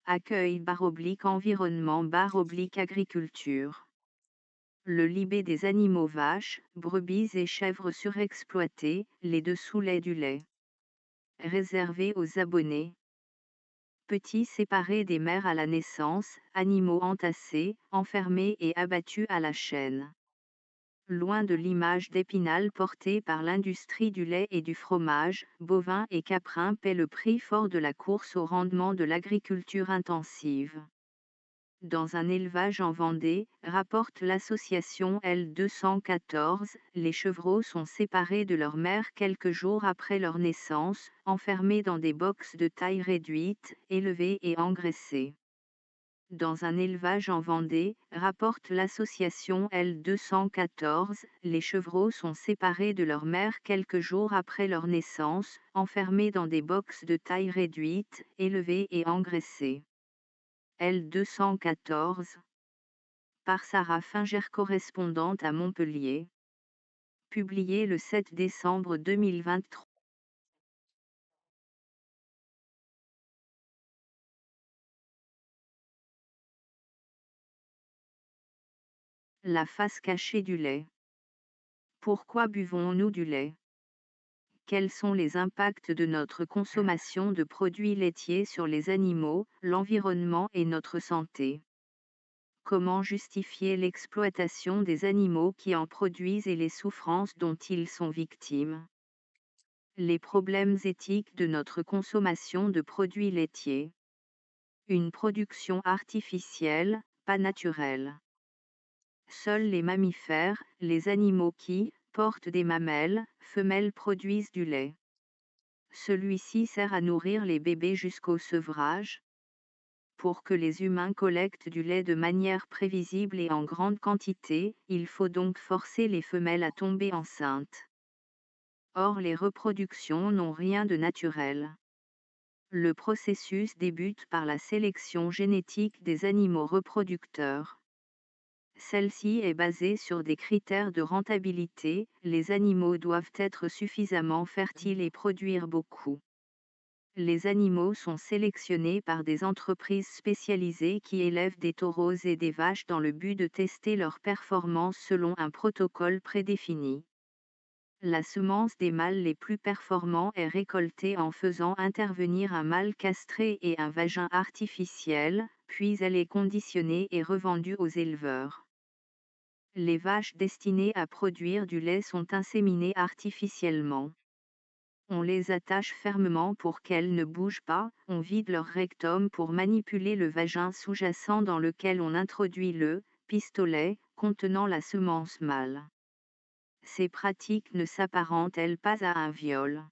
accueil /environnement /agriculture. Le libé des animaux vaches, brebis et chèvres surexploités, les dessous lait du lait. Réservé aux abonnés. Petits séparés des mères à la naissance, animaux entassés, enfermés et abattus à la chaîne. Loin de l'image d'Épinal portée par l'industrie du lait et du fromage, bovins et caprins paient le prix fort de la course au rendement de l'agriculture intensive. Dans un élevage en Vendée, rapporte l'association L214, les chevreaux sont séparés de leur mère quelques jours après leur naissance, enfermés dans des boxes de taille réduite, élevés et engraissés. Dans un élevage en Vendée, rapporte l'association L214, les chevreaux sont séparés de leur mère quelques jours après leur naissance, enfermés dans des boxes de taille réduite, élevés et engraissés. L214. Par Sarah Finger, correspondante à Montpellier. Publié le 7 décembre 2023. La face cachée du lait. Pourquoi buvons-nous du lait ? Quels sont les impacts de notre consommation de produits laitiers sur les animaux, l'environnement et notre santé ? Comment justifier l'exploitation des animaux qui en produisent et les souffrances dont ils sont victimes ? Les problèmes éthiques de notre consommation de produits laitiers. Une production artificielle, pas naturelle. Seuls les mammifères, les animaux qui portent des mamelles, femelles produisent du lait. Celui-ci sert à nourrir les bébés jusqu'au sevrage. Pour que les humains collectent du lait de manière prévisible et en grande quantité, il faut donc forcer les femelles à tomber enceintes. Or les reproductions n'ont rien de naturel. Le processus débute par la sélection génétique des animaux reproducteurs. Celle-ci est basée sur des critères de rentabilité, les animaux doivent être suffisamment fertiles et produire beaucoup. Les animaux sont sélectionnés par des entreprises spécialisées qui élèvent des taureaux et des vaches dans le but de tester leur performance selon un protocole prédéfini. La semence des mâles les plus performants est récoltée en faisant intervenir un mâle castré et un vagin artificiel, puis elle est conditionnée et revendue aux éleveurs. Les vaches destinées à produire du lait sont inséminées artificiellement. On les attache fermement pour qu'elles ne bougent pas, on vide leur rectum pour manipuler le vagin sous-jacent dans lequel on introduit le pistolet contenant la semence mâle. Ces pratiques ne s'apparentent-elles pas à un viol ?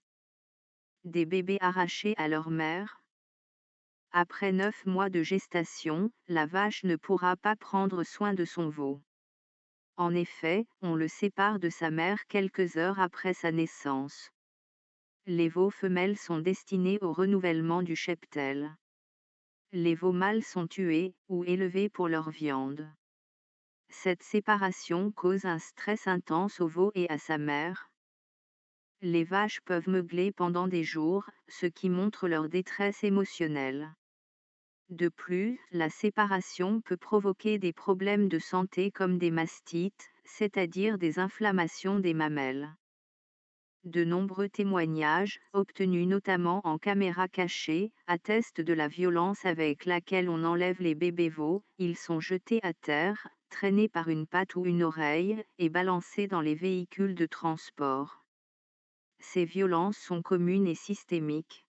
Des bébés arrachés à leur mère ? Après 9 mois de gestation, la vache ne pourra pas prendre soin de son veau. En effet, on le sépare de sa mère quelques heures après sa naissance. Les veaux femelles sont destinés au renouvellement du cheptel. Les veaux mâles sont tués, ou élevés pour leur viande. Cette séparation cause un stress intense au veau et à sa mère. Les vaches peuvent meugler pendant des jours, ce qui montre leur détresse émotionnelle. De plus, la séparation peut provoquer des problèmes de santé comme des mastites, c'est-à-dire des inflammations des mamelles. De nombreux témoignages, obtenus notamment en caméra cachée, attestent de la violence avec laquelle on enlève les bébés veaux. Ils sont jetés à terre, traînés par une patte ou une oreille, et balancés dans les véhicules de transport. Ces violences sont communes et systémiques.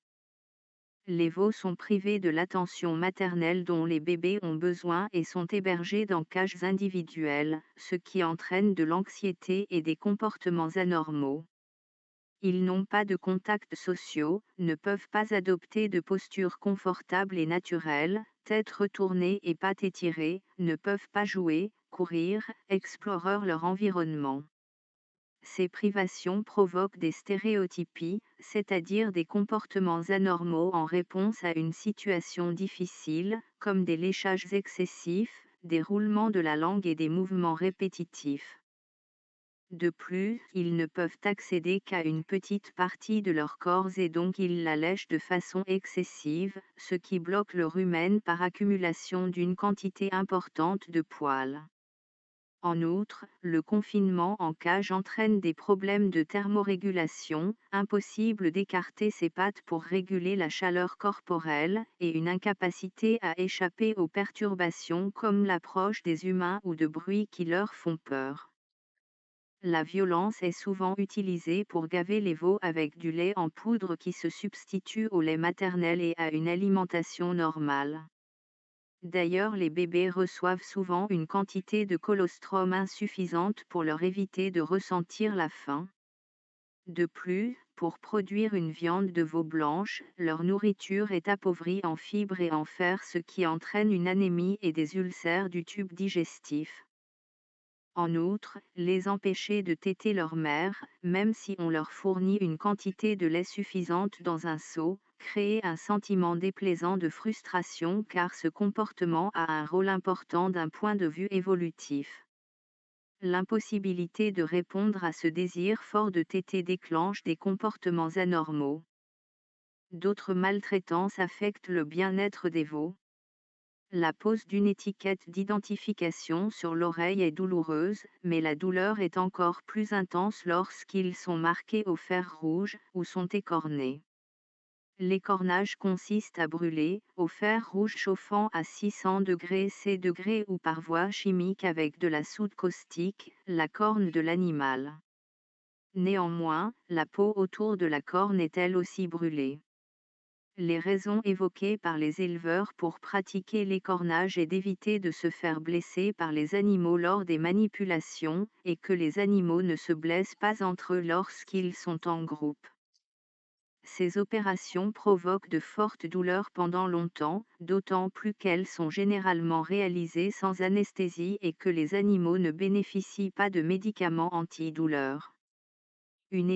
Les veaux sont privés de l'attention maternelle dont les bébés ont besoin et sont hébergés dans cages individuelles, ce qui entraîne de l'anxiété et des comportements anormaux. Ils n'ont pas de contacts sociaux, ne peuvent pas adopter de posture confortable et naturelle, tête retournée et pattes étirées, ne peuvent pas jouer, courir, explorer leur environnement. Ces privations provoquent des stéréotypies, c'est-à-dire des comportements anormaux en réponse à une situation difficile, comme des léchages excessifs, des roulements de la langue et des mouvements répétitifs. De plus, ils ne peuvent accéder qu'à une petite partie de leur corps et donc ils la lèchent de façon excessive, ce qui bloque le rumen par accumulation d'une quantité importante de poils. En outre, le confinement en cage entraîne des problèmes de thermorégulation, impossible d'écarter ses pattes pour réguler la chaleur corporelle, et une incapacité à échapper aux perturbations comme l'approche des humains ou de bruits qui leur font peur. La violence est souvent utilisée pour gaver les veaux avec du lait en poudre qui se substitue au lait maternel et à une alimentation normale. D'ailleurs, les bébés reçoivent souvent une quantité de colostrum insuffisante pour leur éviter de ressentir la faim. De plus, pour produire une viande de veau blanche, leur nourriture est appauvrie en fibres et en fer, ce qui entraîne une anémie et des ulcères du tube digestif. En outre, les empêcher de téter leur mère, même si on leur fournit une quantité de lait suffisante dans un seau, crée un sentiment déplaisant de frustration car ce comportement a un rôle important d'un point de vue évolutif. L'impossibilité de répondre à ce désir fort de téter déclenche des comportements anormaux. D'autres maltraitances affectent le bien-être des veaux. La pose d'une étiquette d'identification sur l'oreille est douloureuse, mais la douleur est encore plus intense lorsqu'ils sont marqués au fer rouge ou sont écornés. L'écornage consiste à brûler, au fer rouge chauffant à 600 degrés C ou par voie chimique avec de la soude caustique, la corne de l'animal. Néanmoins, la peau autour de la corne est elle aussi brûlée. Les raisons évoquées par les éleveurs pour pratiquer l'écornage est d'éviter de se faire blesser par les animaux lors des manipulations, et que les animaux ne se blessent pas entre eux lorsqu'ils sont en groupe. Ces opérations provoquent de fortes douleurs pendant longtemps, d'autant plus qu'elles sont généralement réalisées sans anesthésie et que les animaux ne bénéficient pas de médicaments antidouleurs.